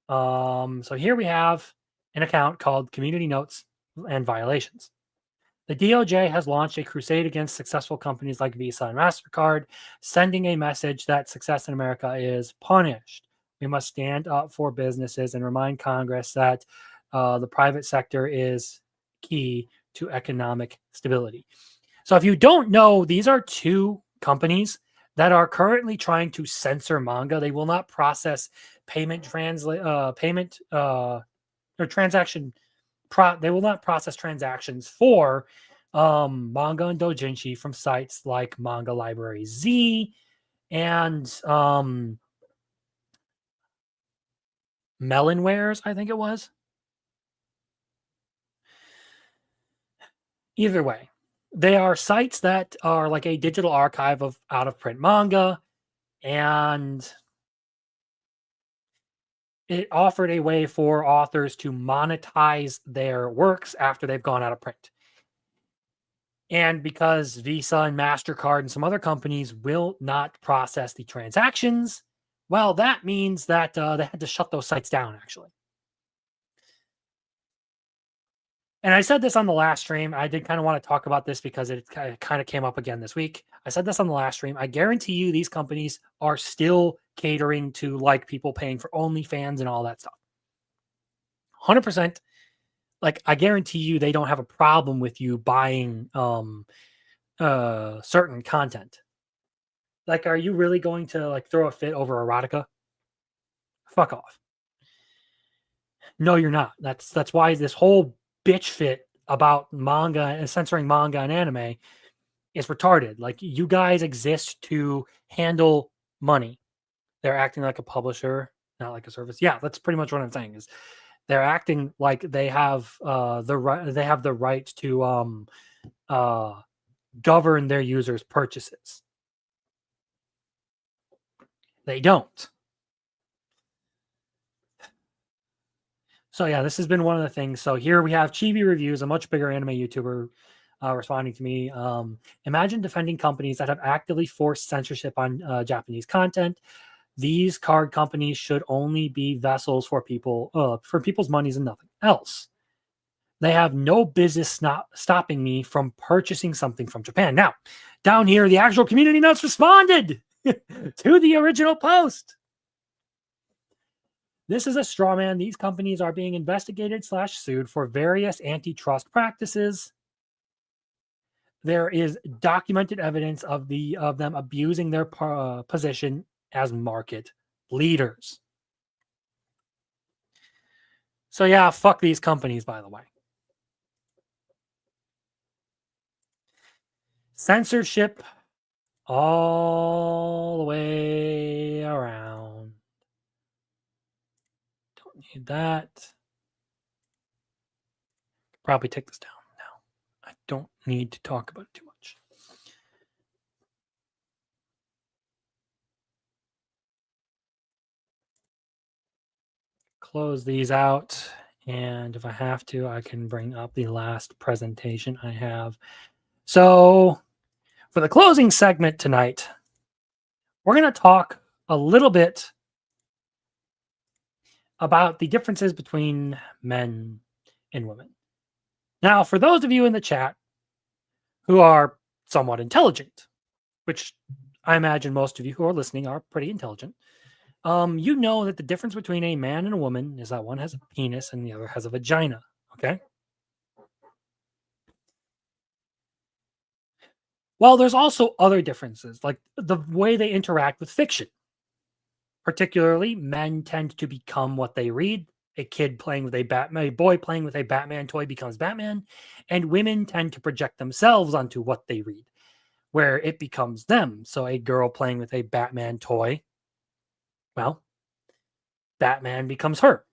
So here we have an account called Community Notes and Violations. The DOJ has launched a crusade against successful companies like Visa and MasterCard, sending a message that success in America is punished. We must stand up for businesses and remind Congress that the private sector is key to economic stability. So if you don't know, these are two companies that are currently trying to censor manga. They will not process they will not process transactions for manga and doujinshi from sites like Manga Library Z and Melonwares, I think it was. Either way, they are sites that are like a digital archive of out-of-print manga, and it offered a way for authors to monetize their works after they've gone out of print. And because Visa and MasterCard and some other companies will not process the transactions, well, that means that they had to shut those sites down, actually. And I said this on the last stream. I did kind of want to talk about this because it kind of came up again this week. I said this on the last stream. I guarantee you these companies are still catering to like people paying for OnlyFans and all that stuff. 100%. Like, I guarantee you they don't have a problem with you buying certain content. Like, are you really going to like throw a fit over erotica? Fuck off. No, you're not. That's why this whole bitch fit about manga and censoring manga and anime is retarded. Like, you guys exist to handle money. They're acting like a publisher, not like a service. Yeah, that's pretty much what I'm saying. Is They're acting like they have the right. They have the right to govern their users' purchases. They don't. So yeah, this has been one of the things. So here we have Chibi Reviews, a much bigger anime YouTuber, responding to me. Imagine defending companies that have actively forced censorship on Japanese content. These card companies should only be vessels for people's monies and nothing else. They have no business stopping me from purchasing something from Japan. Now, down here, the actual community notes responded to the original post. This is a straw man. These companies are being investigated / sued for various antitrust practices. There is documented evidence of them abusing their position as market leaders. So yeah, fuck these companies, by the way. Censorship all the way around. Don't need that. Probably take this down now. I don't need to talk about it too much. Close these out. And if I have to, I can bring up the last presentation I have. So for the closing segment tonight, we're going to talk a little bit about the differences between men and women. Now, for those of you in the chat who are somewhat intelligent, which I imagine most of you who are listening are pretty intelligent, you know that the difference between a man and a woman is that one has a penis and the other has a vagina, okay? Well, there's also other differences, like the way they interact with fiction. Particularly, men tend to become what they read. A kid playing with a boy playing with a Batman toy becomes Batman, and women tend to project themselves onto what they read, where it becomes them. So a girl playing with a Batman toy, well, Batman becomes her.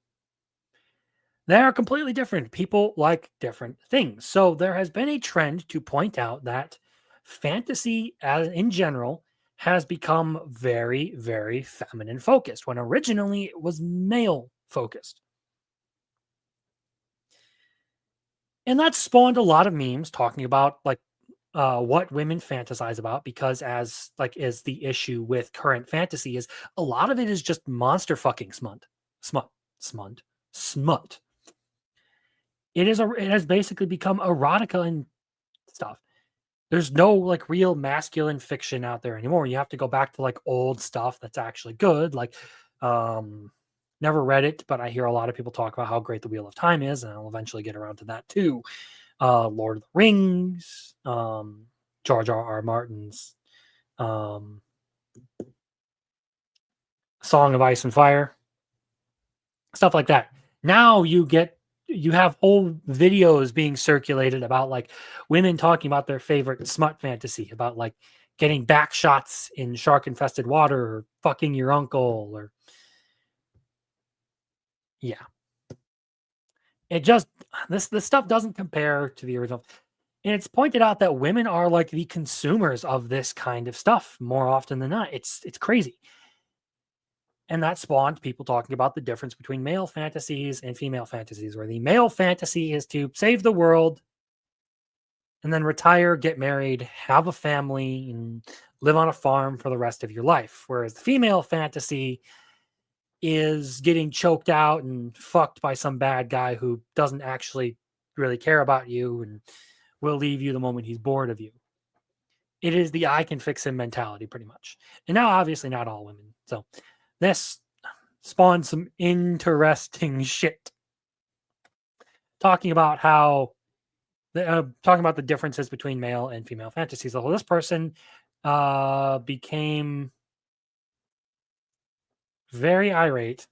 They are completely different. People like different things. So there has been a trend to point out that fantasy in general has become very, very feminine focused, when originally it was male focused. And that spawned a lot of memes talking about what women fantasize about, because as is the issue with current fantasy is a lot of it is just monster fucking smut. It has basically become erotica and stuff. There's no real masculine fiction out there anymore. You have to go back to old stuff that's actually good. Never read it, but I hear a lot of people talk about how great the Wheel of Time is, and I'll eventually get around to that too. Lord of the Rings, George R.R. Martin's Song of Ice and Fire, stuff like that. Now you have whole videos being circulated about women talking about their favorite smut fantasy, about getting back shots in shark infested water, or fucking your uncle, or yeah. It just this stuff doesn't compare to the original. And it's pointed out that women are the consumers of this kind of stuff more often than not. It's crazy. And that spawned people talking about the difference between male fantasies and female fantasies, where the male fantasy is to save the world and then retire, get married, have a family, and live on a farm for the rest of your life. Whereas the female fantasy is getting choked out and fucked by some bad guy who doesn't actually really care about you and will leave you the moment he's bored of you. It is the I can fix him mentality, pretty much. And now, obviously, not all women. So this spawned some interesting shit. Talking about the differences between male and female fantasies. So this person became very irate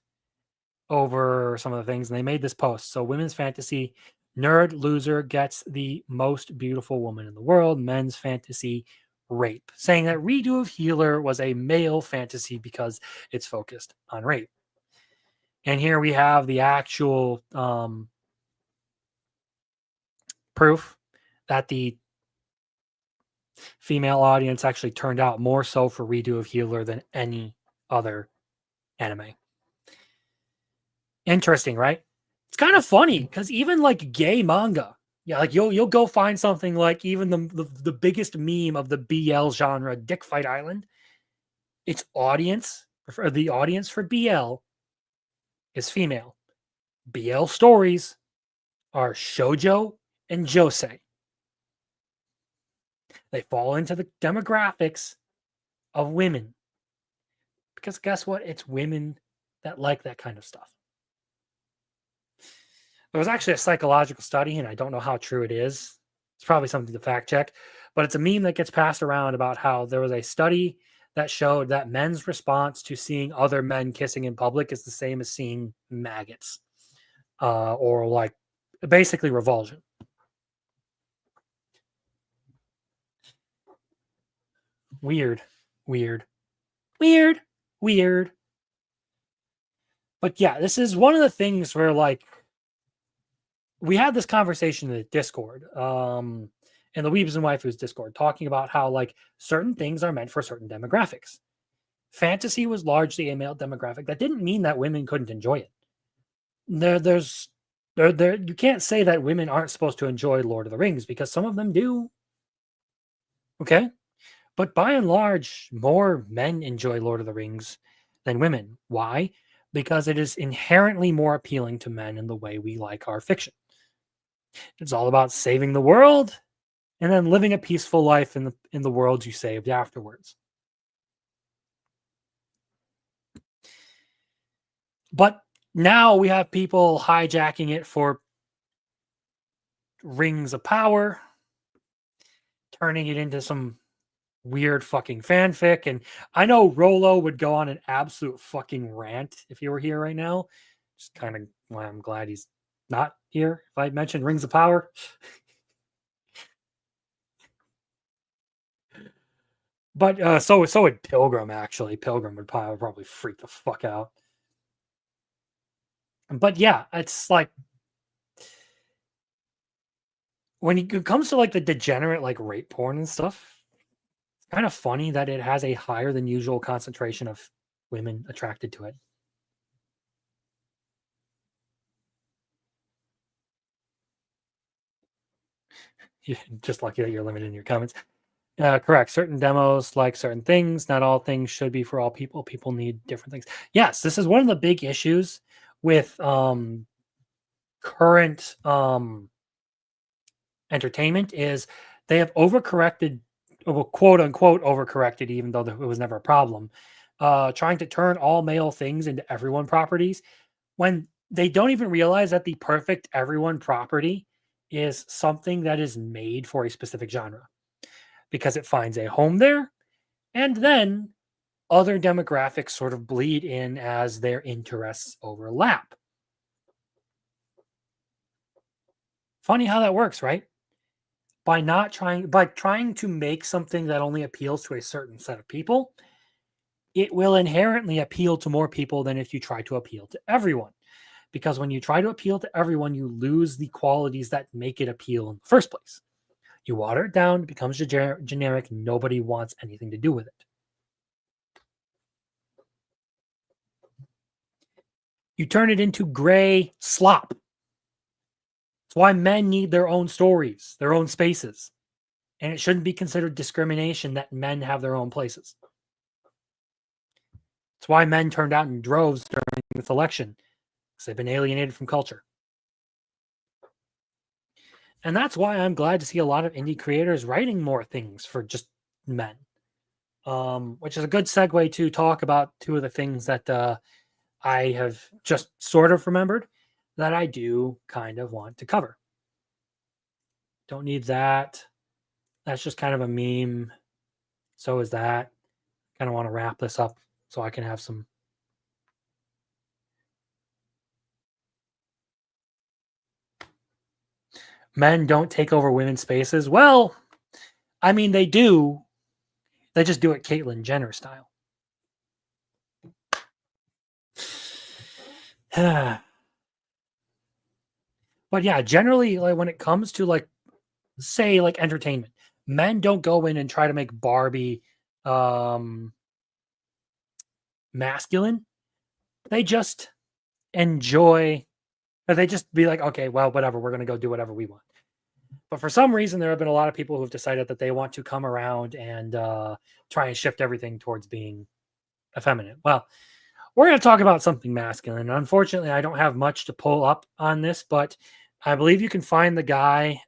over some of the things, and they made this post. So women's fantasy, nerd loser gets the most beautiful woman in the world. Men's fantasy, rape. Saying that Redo of Healer was a male fantasy because it's focused on rape. And here we have the actual proof that the female audience actually turned out more so for Redo of Healer than any other anime. Interesting, right? It's kind of funny because even like gay manga, yeah, like you'll go find something like even the biggest meme of the BL genre, Dick Fight Island. Its audience, or the audience for BL, is female. BL stories are shoujo and josei. They fall into the demographics of women. Because guess what? It's women that like that kind of stuff. There was actually a psychological study, and I don't know how true it is. It's probably something to fact check, but it's a meme that gets passed around about how there was a study that showed that men's response to seeing other men kissing in public is the same as seeing maggots, or like basically revulsion. Weird. But yeah, this is one of the things where like we had this conversation in the Discord, in the Weebs and Waifus Discord, talking about how like certain things are meant for certain demographics. Fantasy was largely a male demographic. That didn't mean that women couldn't enjoy it. You can't say that women aren't supposed to enjoy Lord of the Rings because some of them do. Okay? But by and large, more men enjoy Lord of the Rings than women. Why? Because it is inherently more appealing to men in the way we like our fiction. It's all about saving the world and then living a peaceful life in the world you saved afterwards. But now we have people hijacking it for Rings of Power, turning it into some weird fucking fanfic. And I know Rolo would go on an absolute fucking rant if he were here right now. Just kind of why I'm glad he's not here. If I mentioned Rings of Power. But so would Pilgrim, actually. Pilgrim would probably freak the fuck out. But yeah, it's like when it comes to like the degenerate like rape porn and stuff, it's kind of funny that it has a higher than usual concentration of women attracted to it. You're just lucky that you're limited in your comments. Correct. Certain demos like certain things. Not all things should be for all people. People need different things. Yes, this is one of the big issues with current entertainment is they have overcorrected, well, quote unquote overcorrected, even though it was never a problem, trying to turn all male things into everyone properties when they don't even realize that the perfect everyone property is something that is made for a specific genre because it finds a home there, and then other demographics sort of bleed in as their interests overlap. Funny how that works, right? By trying to make something that only appeals to a certain set of people, it will inherently appeal to more people than if you try to appeal to everyone. Because when you try to appeal to everyone, you lose the qualities that make it appeal in the first place. You water it down, it becomes generic, nobody wants anything to do with it. You turn it into gray slop. That's why men need their own stories, their own spaces. And it shouldn't be considered discrimination that men have their own places. That's why men turned out in droves during this election, because they've been alienated from culture. And that's why I'm glad to see a lot of indie creators writing more things for just men. Which is a good segue to talk about two of the things that I have just sort of remembered that I do kind of want to cover. Don't need that. That's just kind of a meme. So is that. Kind of want to wrap this up so I can have some. Men don't take over women's spaces. Well, I mean, they do. They just do it Caitlyn Jenner style. But yeah, generally, like when it comes to like, say, like entertainment, men don't go in and try to make Barbie masculine. They just enjoy, or they just be like, okay, well, whatever, we're gonna go do whatever we want. But for some reason, there have been a lot of people who've decided that they want to come around and try and shift everything towards being effeminate. Well, we're going to talk about something masculine. Unfortunately, I don't have much to pull up on this, but I believe you can find the guy,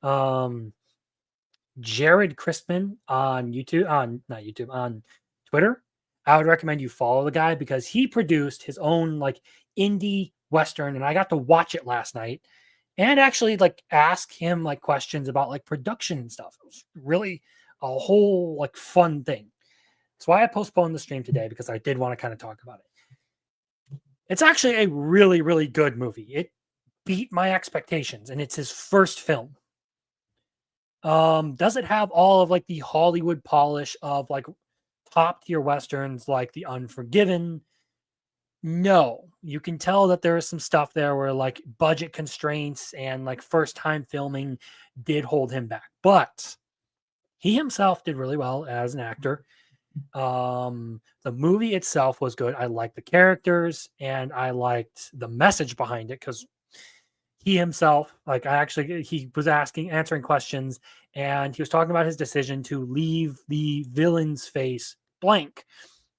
Jared Crispin, on YouTube, not YouTube, on Twitter. I would recommend you follow the guy because he produced his own like indie Western, and I got to watch it last night and actually like ask him like questions about like production and stuff. It was really a whole like fun thing. That's why I postponed the stream today, because I did want to kind of talk about it. It's actually a really, really good movie. It beat my expectations, and it's his first film. Does it have all of like the Hollywood polish of like top tier Westerns like The Unforgiven? No. You can tell that there is some stuff there where like budget constraints and like first time filming did hold him back, but he himself did really well as an actor. The movie itself was good. I liked the characters and I liked the message behind it, because he himself, like he was answering questions, and he was talking about his decision to leave the villain's face blank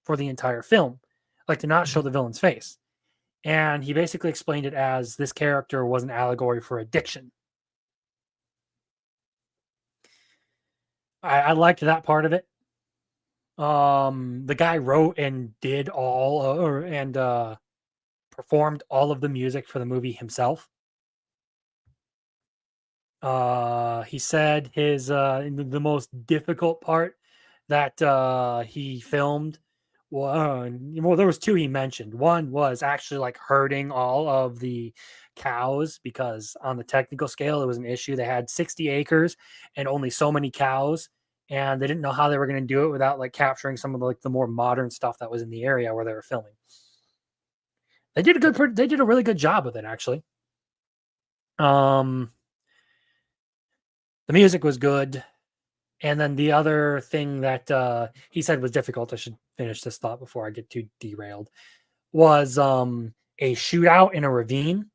for the entire film, like to not show the villain's face. And he basically explained it as this character was an allegory for addiction. I liked that part of it. The guy wrote and did performed all of the music for the movie himself. He said his the most difficult part that he filmed, well, there was two he mentioned. One was actually like herding all of the cows, because on the technical scale it was an issue. They had 60 acres and only so many cows, and they didn't know how they were going to do it without like capturing some of the more modern stuff that was in the area where they were filming. They did a really good job with it, actually. The music was good. And then the other thing that he said was difficult, I should finish this thought before I get too derailed, was a shootout in a ravine.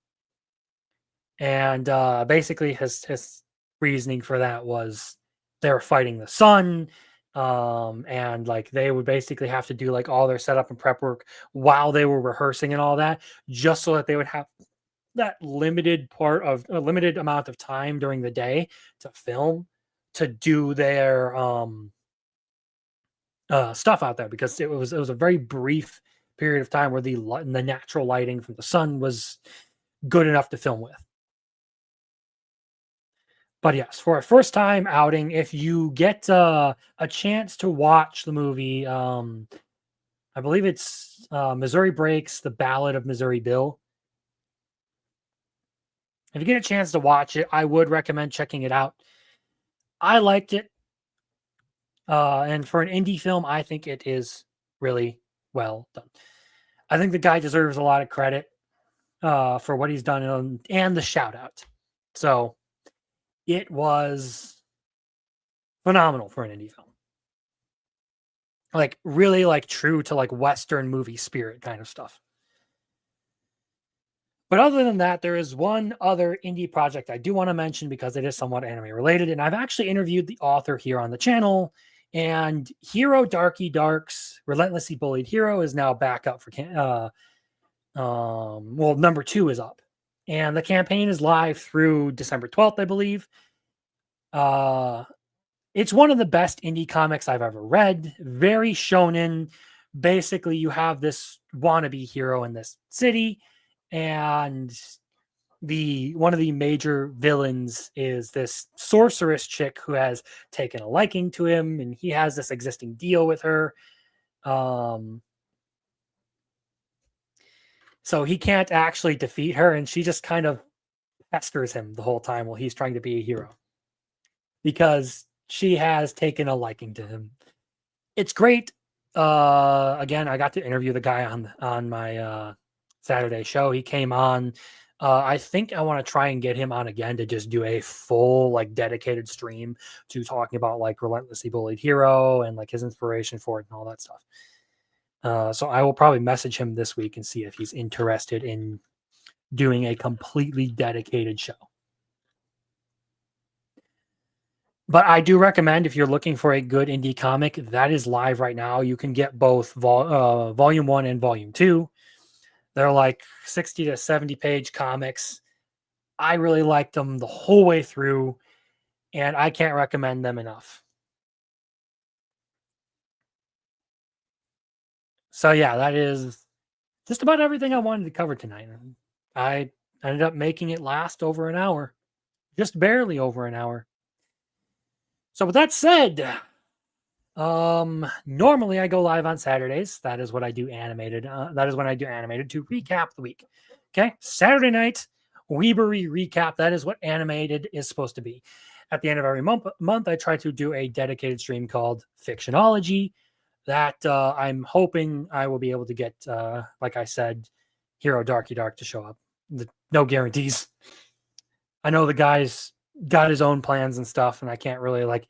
And basically his reasoning for that was they were fighting the sun, and like they would basically have to do like all their setup and prep work while they were rehearsing and all that, just so that they would have that limited amount of time during the day to film, to do their stuff out there, because it was a very brief period of time where the natural lighting from the sun was good enough to film with. But yes, for a first time outing, if you get a chance to watch the movie, I believe it's Missouri Breaks, The Ballad of Missouri Bill. If you get a chance to watch it, I would recommend checking it out. I liked it. And for an indie film, I think it is really well done. I think the guy deserves a lot of credit for what he's done and the shout out. So it was phenomenal for an indie film. Like really like true to like Western movie spirit kind of stuff. But other than that, there is one other indie project I do want to mention because it is somewhat anime related. And I've actually interviewed the author here on the channel. And Hero Darky Dark's Relentlessly Bullied Hero is now back up for number 2 is up. And the campaign is live through December 12th, I believe. It's one of the best indie comics I've ever read. Very shonen. Basically, you have this wannabe hero in this city, and one of the major villains is this sorceress chick who has taken a liking to him, and he has this existing deal with her. So he can't actually defeat her, and she just kind of pesters him the whole time while he's trying to be a hero, because she has taken a liking to him. It's great. Again, I got to interview the guy on my Saturday show. He came on. I think I want to try and get him on again to just do a full, like, dedicated stream to talking about, like, Relentlessly Bullied Hero and, like, his inspiration for it and all that stuff. So I will probably message him this week and see if he's interested in doing a completely dedicated show. But I do recommend, if you're looking for a good indie comic, that is live right now. You can get both Volume 1 and Volume 2. They're like 60 to 70 page comics. I really liked them the whole way through, and I can't recommend them enough. So yeah, that is just about everything I wanted to cover tonight. I ended up making it last over an hour, just barely over an hour. So with that said, normally I go live on Saturdays. That is what I do animated. That is when I do animated to recap the week. Okay, Saturday night, Weebery recap. That is what animated is supposed to be. At the end of every month, I try to do a dedicated stream called Fictionology. That I'm hoping I will be able to get, like I said, Hero Darky Dark to show up. No guarantees. I know the guy's got his own plans and stuff, and I can't really, like,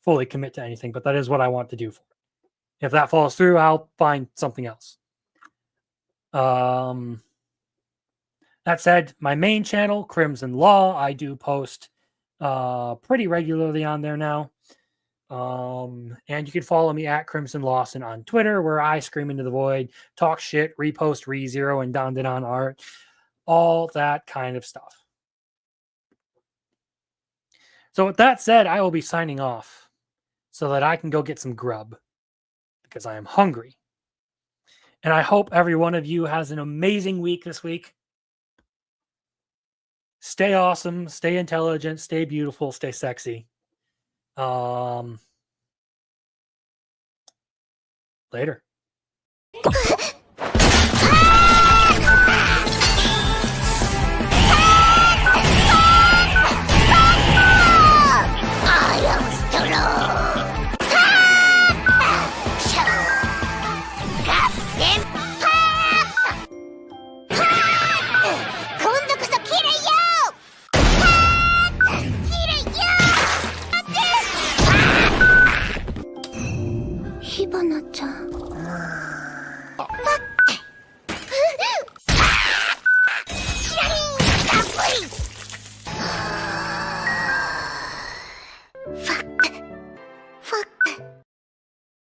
fully commit to anything, but that is what I want to do for it. If that falls through, I'll find something else. That said, my main channel, Crimson Law, I do post pretty regularly on there now. And you can follow me at Crimson Lawson on Twitter, where I scream into the void, talk shit, repost ReZero and Dandanon art, all that kind of stuff. So with that said, I will be signing off so that I can go get some grub, because I am hungry. And I hope every one of you has an amazing week this week. Stay awesome, stay intelligent, stay beautiful, stay sexy. Later.